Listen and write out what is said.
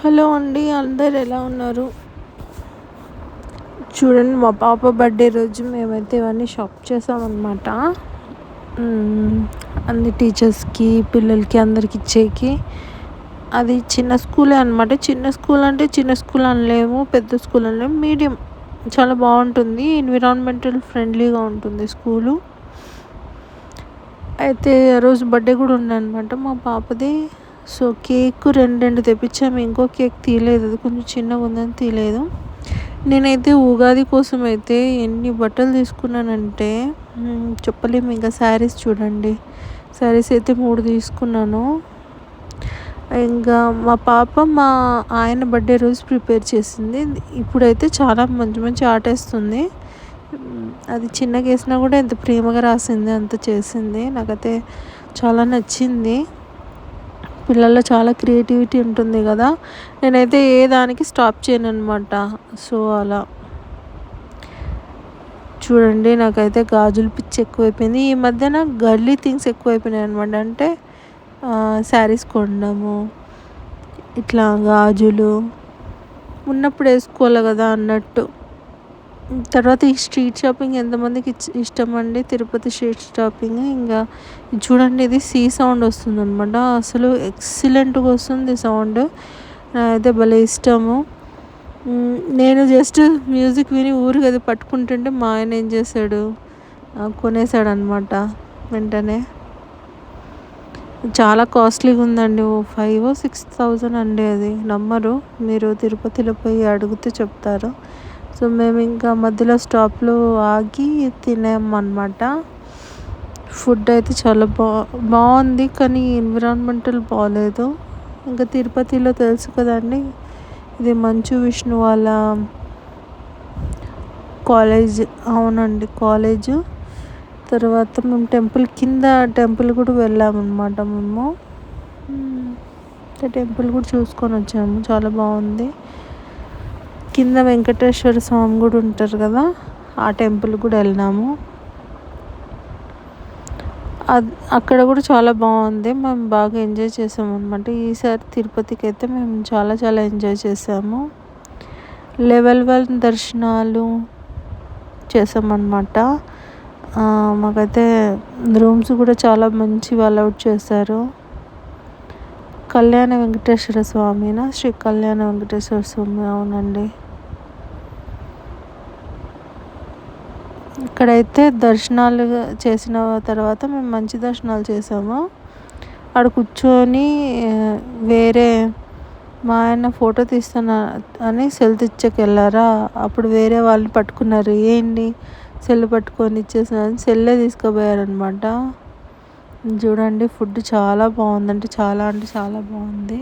Hello అండి, అందరు ఎలా ఉన్నారు? చూడండి, మా పాప బర్త్డే రోజు మేమైతే ఇవన్నీ షాప్ చేసామన్నమాట. అన్ని టీచర్స్కి, పిల్లలకి, అందరికి ఇచ్చేకి. అది చిన్న స్కూలే అనమాట. చిన్న స్కూల్ అంటే చిన్న స్కూల్ అనలేము, పెద్ద స్కూల్ అనలేము, మీడియం. చాలా బాగుంటుంది, ఎన్విరాన్మెంటల్ ఫ్రెండ్లీగా ఉంటుంది స్కూలు. అయితే ఆ రోజు బర్త్డే కూడా ఉందన్నమాట మా పాపది. సో కేక్ రెండు తెప్పించాము. ఇంకో కేక్ తీయలేదు, అది కొంచెం చిన్నగా ఉందని తీయలేదు. నేనైతే ఉగాది కోసం అయితే ఎన్ని బట్టలు తీసుకున్నానంటే చెప్పలేము. ఇంకా శారీస్ చూడండి, శారీస్ అయితే 3 తీసుకున్నాను. ఇంకా మా పాప మా ఆయన బర్త్డే రోజు ప్రిపేర్ చేసింది. ఇప్పుడైతే చాలా మంచి మంచి ఆర్ట్ వేస్తుంది. అది చిన్నగా వేసినా కూడా ఎంత ప్రేమగా రాసింది, అంత చేసింది. నాకైతే చాలా నచ్చింది. పిల్లల్లో చాలా క్రియేటివిటీ ఉంటుంది కదా. నేనైతే ఏ దానికి స్టాప్ చేయను అనమాట. సో అలా చూడండి, నాకైతే గాజులు పిచ్చి ఎక్కువైపోయింది ఈ మధ్యన. గర్లీ థింగ్స్ ఎక్కువైపోయినాయి అనమాట. అంటే శారీస్ కొనడము, ఇట్లా గాజులు ఉన్నప్పుడు వేసుకోవాలి కదా అన్నట్టు. తర్వాత ఈ స్ట్రీట్ షాపింగ్ ఎంతమందికి ఇష్టం అండి, తిరుపతి స్ట్రీట్ షాపింగ్. ఇంకా చూడండి, ఇది సీ సౌండ్ వస్తుంది అనమాట. అసలు ఎక్సలెంట్గా వస్తుంది సౌండ్. అయితే భలే ఇష్టము. నేను జస్ట్ మ్యూజిక్ విని ఊరికి అది పట్టుకుంటుంటే మా ఆయన ఏం చేశాడు, కొనేసాడు అనమాట వెంటనే. చాలా కాస్ట్లీగా ఉందండి, 5,000-6,000 అండి. అది నమ్మరు, మీరు తిరుపతిలో పోయి అడిగితే చెప్తారు. సో మేము ఇంకా మధ్యలో స్టాప్లో ఆగి తినామన్నమాట. ఫుడ్ అయితే చాలా బాగుంది, కానీ ఎన్విరాన్మెంటల్ బాగాలేదు. ఇంకా తిరుపతిలో తెలుసు కదండి, ఇది మంచు విష్ణు వాళ్ళ కాలేజ్. అవునండి, కాలేజు. తర్వాత మేము టెంపుల్ కూడా వెళ్ళామన్నమాట. మేము టెంపుల్ కూడా చూసుకొని వచ్చాము, చాలా బాగుంది. కింద వెంకటేశ్వర స్వామి కూడా ఉంటారు కదా, ఆ టెంపుల్ కూడా వెళ్ళినాము. అక్కడ కూడా చాలా బాగుంది, మేము బాగా ఎంజాయ్ చేసాము అనమాట. ఈసారి తిరుపతికి అయితే మేము చాలా చాలా ఎంజాయ్ చేసాము. లెవెల్ 1 దర్శనాలు చేసామన్నమాట. మాకైతే రూమ్స్ కూడా చాలా మంచి అలౌట్ చేశారు. కళ్యాణ వెంకటేశ్వర స్వామినా, శ్రీ కళ్యాణ వెంకటేశ్వర స్వామి, అవునండి. ఇక్కడైతే దర్శనాలు చేసిన తర్వాత మేము మంచి దర్శనాలు చేసాము. అక్కడ కూర్చొని వేరే మా ఆయన ఫోటో తీస్తాను అని సెల్ తెచ్చకి వెళ్ళారా, అప్పుడు వేరే వాళ్ళు పట్టుకున్నారు. ఏంటి సెల్ పట్టుకొని ఇచ్చేసిన సెల్లే తీసుకుపోయారనమాట. చూడండి, ఫుడ్ చాలా బాగుందంటే చాలా బాగుంది.